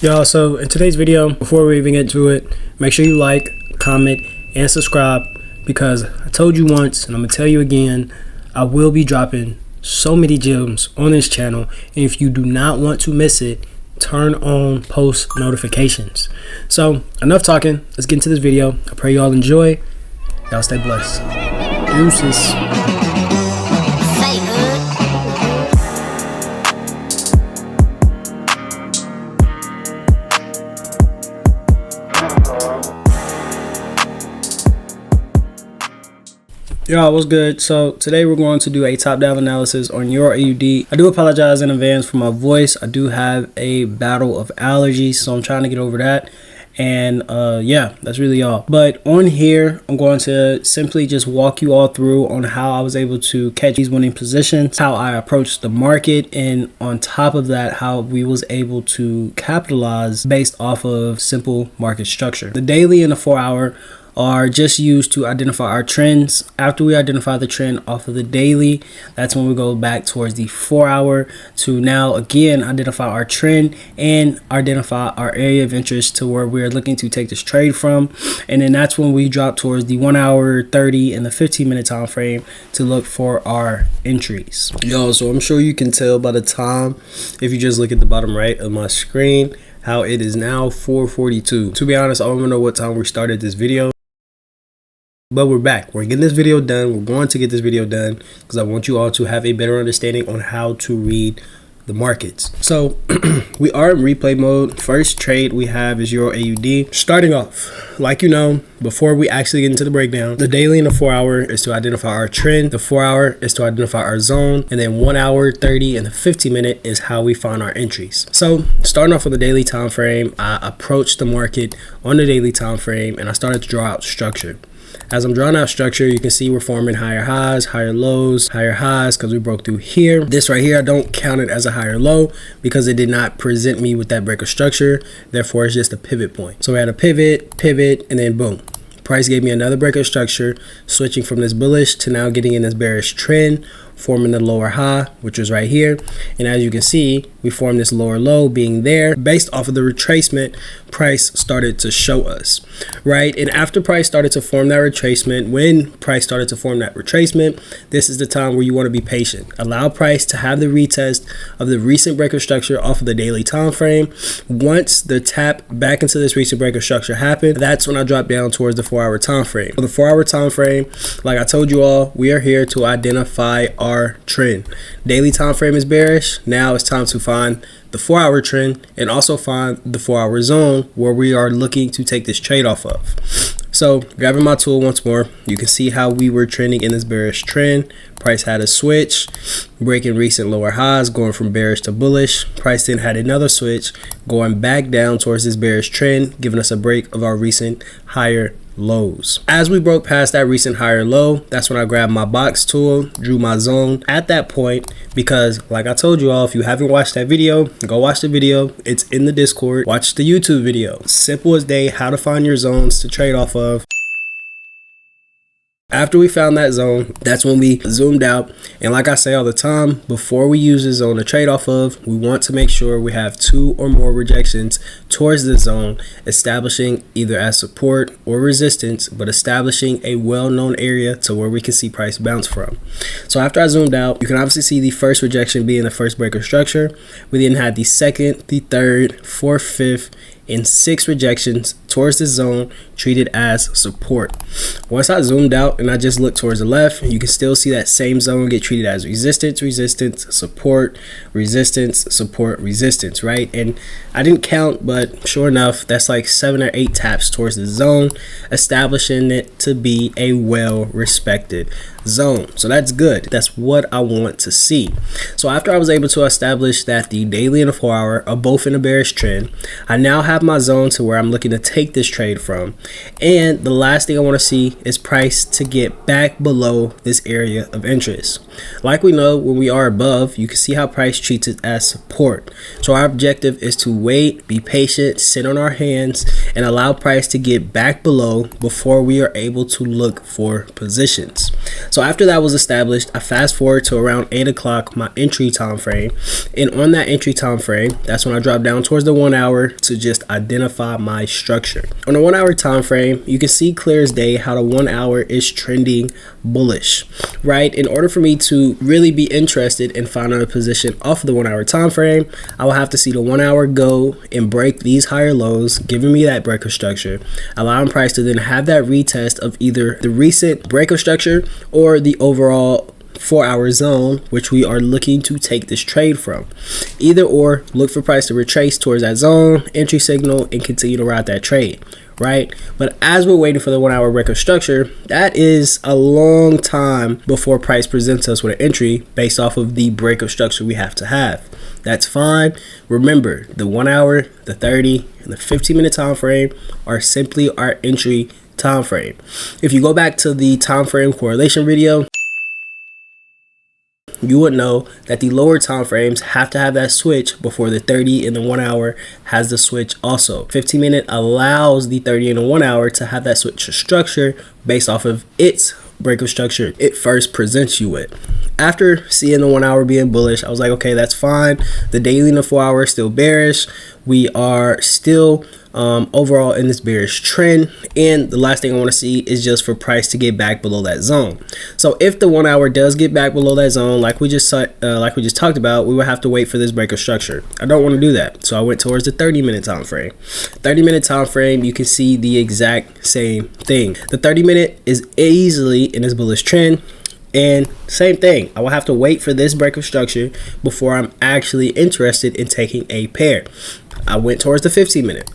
Y'all, so in today's video, before we even get to it, make sure you like, comment, and subscribe, because I told you once and I'm gonna tell you again, I will be dropping so many gems on this channel, and if you do not want to miss it, turn on post notifications. So enough talking, let's get into this video. I pray y'all enjoy. Y'all stay blessed. Deuces. Y'all, what's good? So today we're going to do a top-down analysis on Euro AUD. I do apologize in advance for my voice. I do have a battle of allergies, so I'm trying to get over that. And yeah, that's really all. But on here, I'm going to simply just walk you all through on how I was able to catch these winning positions, how I approached the market, and on top of that, how we was able to capitalize based off of simple market structure. The daily and the 4-hour are just used to identify our trends. After we identify the trend off of the daily, that's when we go back towards the 4-hour to now again identify our trend and identify our area of interest to where we're looking to take this trade from. And then that's when we drop towards the 1 hour, 30, and the 15-minute time frame to look for our entries. Yo, so I'm sure you can tell by the time, if you just look at the bottom right of my screen, how it is now 4:42. To be honest, I don't even know what time we started this video. But we're back. We're getting this video done. We're going to get this video done because I want you all to have a better understanding on how to read the markets. So we are in replay mode. First trade we have is Euro AUD. Starting off, like you know, before we actually get into the breakdown, the daily and the 4-hour is to identify our trend. The 4-hour is to identify our zone. And then 1 hour, 30, and the 15-minute is how we find our entries. So starting off with the daily time frame, I approached the market on the daily time frame and I started to draw out structure. As I'm drawing out structure, you can see we're forming higher highs, higher lows, higher highs because we broke through here. This right here, I don't count it as a higher low because it did not present me with that break of structure. Therefore, it's just a pivot point. So we had a pivot, and then boom. Price gave me another break of structure, switching from this bullish to now getting in this bearish trend, forming the lower high, which was right here. And as you can see, we formed this lower low being there. Based off of the retracement, price started to show us, right? And after price started to form that retracement, when price started to form that retracement, this is the time where you want to be patient. Allow price to have the retest of the recent breaker structure off of the daily time frame. Once the tap back into this recent breaker structure happened, that's when I drop down towards the 4-hour time frame. For the 4-hour time frame, like I told you all, we are here to identify our trend. Daily time frame is bearish. Now it's time to find the 4-hour trend and also find the 4-hour zone where we are looking to take this trade off of. So grabbing my tool once more, you can see how we were trending in this bearish trend. Price had a switch, breaking recent lower highs, going from bearish to bullish. Price then had another switch, going back down towards this bearish trend, giving us a break of our recent higher lows. As we broke past that recent higher low, that's when I grabbed my box tool, drew my zone at that point, because like I told you all, if you haven't watched that video, go watch the video. It's in the Discord. Watch the YouTube video. Simple as day, how to find your zones to trade off of. After we found that zone, that's when we zoomed out. And like I say all the time, before we use the zone to trade off of, we want to make sure we have 2 or more rejections towards the zone, establishing either as support or resistance, but establishing a well-known area to where we can see price bounce from. So after I zoomed out, you can obviously see the first rejection being the first breaker structure. We then had the second, the third, fourth, fifth, and 6 rejections towards the zone treated as support. Once I zoomed out and I just looked towards the left, you can still see that same zone get treated as resistance, resistance, support, resistance, support, resistance, right? And I didn't count, but sure enough, that's like 7 or 8 taps towards the zone, establishing it to be a well-respected zone. So that's good. That's what I want to see. So after I was able to establish that the daily and the 4-hour are both in a bearish trend, I now have my zone to where I'm looking to take this trade from. And the last thing I want to see is price to get back below this area of interest. Like we know, when we are above, you can see how price treats it as support. So our objective is to wait, be patient, sit on our hands, and allow price to get back below before we are able to look for positions. So after that was established, I fast forward to around 8 o'clock, my entry time frame, and on that entry time frame, that's when I drop down towards the 1 hour to just identify my structure. On the 1 hour time frame, you can see clear as day how the 1 hour is trending bullish, right? In order for me to really be interested in finding a position off of the 1 hour time frame, I will have to see the 1 hour go and break these higher lows, giving me that breaker structure, allowing price to then have that retest of either the recent breaker structure or the overall 4 hour zone, which we are looking to take this trade from. Either or, look for price to retrace towards that zone, entry signal, and continue to ride that trade, right? But as we're waiting for the 1 hour breaker structure, that is a long time before price presents us with an entry based off of the breaker structure we have to have. That's fine. Remember, the 1 hour, the 30, and the 15-minute time frame are simply our entry time frame. If you go back to the time frame correlation video, you would know that the lower time frames have to have that switch before the 30 and the 1 hour has the switch also. 15-minute allows the 30 and the 1 hour to have that switch structure based off of its breaker structure it first presents you with. After seeing the 1 hour being bullish, I was like, okay, that's fine. The daily and the 4 hour is still bearish. We are still overall in this bearish trend, and the last thing I want to see is just for price to get back below that zone. So if the 1 hour does get back below that zone, like we just talked about, we would have to wait for this breaker structure. I don't want to do that, so I went towards the 30-minute time frame. 30-minute time frame, you can see the exact same thing. The 30-minute is easily in this bullish trend. And same thing, I will have to wait for this breaker structure before I'm actually interested in taking a pair. I went towards the 15-minute.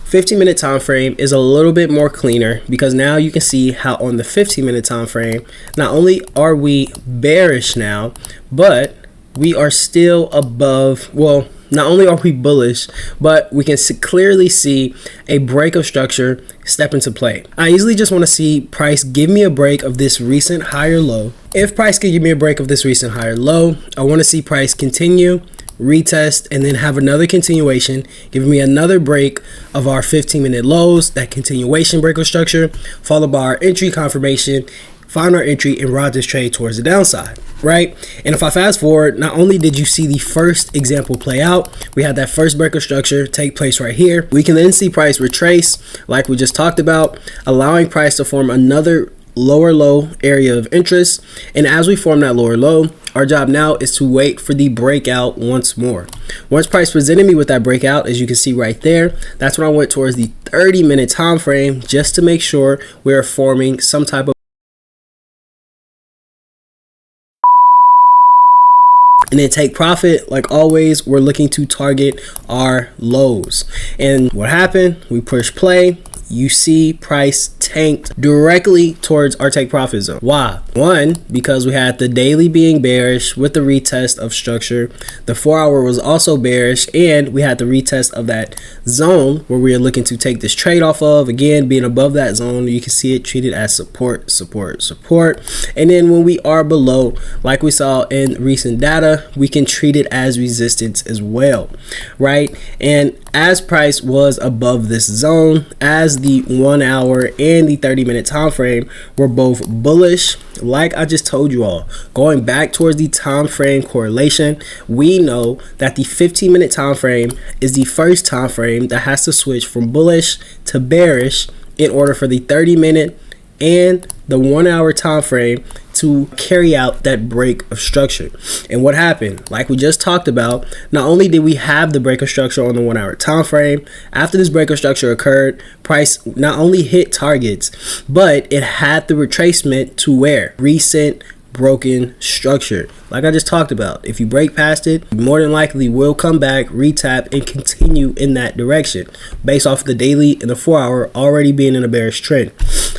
15-minute time frame is a little bit more cleaner because now you can see how on the 15-minute time frame, not only are we bearish now, but we are still above, well, not only are we bullish, but we can clearly see a break of structure step into play. I easily just want to see price give me a break of this recent higher low. If price can give me a break of this recent higher low, I want to see price continue, retest, and then have another continuation, giving me another break of our 15-minute lows, that continuation break of structure, followed by our entry confirmation, find our entry and ride this trade towards the downside, right? And if I fast forward, not only did you see the first example play out, we had that first breaker structure take place right here. We can then see price retrace like we just talked about, allowing price to form another lower low area of interest. And as we form that lower low, our job now is to wait for the breakout once more. Once price presented me with that breakout, as you can see right there, that's when I went towards the 30-minute time frame just to make sure we're forming some type of, and then take profit. Like always, we're looking to target our lows. And what happened? We push play. You see price tanked directly towards our take profit zone. Why? One, because we had the daily being bearish with the retest of structure. The 4 hour was also bearish, and we had the retest of that zone where we are looking to take this trade off of. Again, being above that zone, you can see it treated as support, support, support. And then when we are below, like we saw in recent data, we can treat it as resistance as well, right? And as price was above this zone, as the 1 hour and the 30-minute time frame were both bullish, like I just told you all, going back towards the time frame correlation, we know that the 15-minute time frame is the first time frame that has to switch from bullish to bearish in order for the 30-minute and the 1 hour time frame to carry out that break of structure. And what happened? Like we just talked about, not only did we have the break of structure on the 1 hour time frame, after this break of structure occurred, price not only hit targets, but it had the retracement to where? Recent broken structure. Like I just talked about, if you break past it, more than likely will come back, retap, and continue in that direction based off the daily and the 4 hour already being in a bearish trend.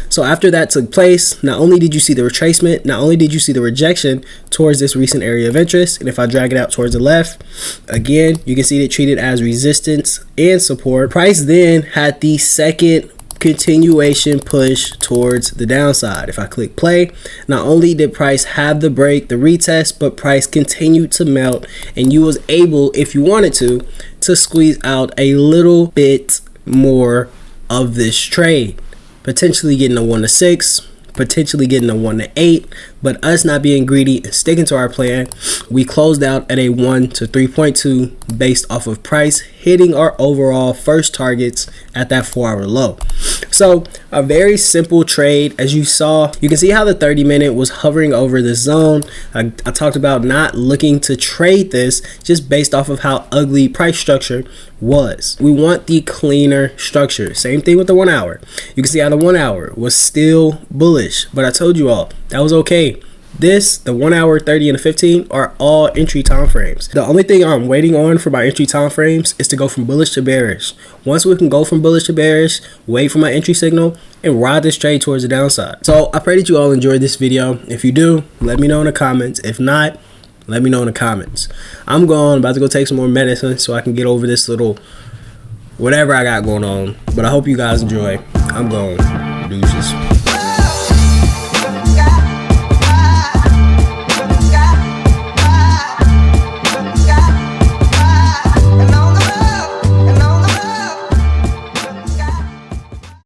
So after that took place, not only did you see the retracement, not only did you see the rejection towards this recent area of interest, and if I drag it out towards the left, again, you can see it treated as resistance and support. Price then had the second continuation push towards the downside. If I click play, not only did price have the break, the retest, but price continued to melt, and you was able, if you wanted to squeeze out a little bit more of this trade. Potentially getting a 1 to 6, potentially getting a 1 to 8, but us not being greedy and sticking to our plan, we closed out at a 1 to 3.2 based off of price hitting our overall first targets at that 4-hour low. So a very simple trade. As you saw, you can see how the 30-minute was hovering over the zone. I talked about not looking to trade this just based off of how ugly price structure was. We want the cleaner structure. Same thing with the 1 hour. You can see how the 1 hour was still bullish, but I told you all that was okay. This, the 1 hour, 30, and the 15 are all entry time frames. The only thing I'm waiting on for my entry time frames is to go from bullish to bearish. Once we can go from bullish to bearish, wait for my entry signal and ride this trade towards the downside. So I pray that you all enjoyed this video. If you do, let me know in the comments. If not, let me know in the comments. I'm about to go take some more medicine so I can get over this little whatever I got going on. But I hope you guys enjoy. I'm going. Deuces.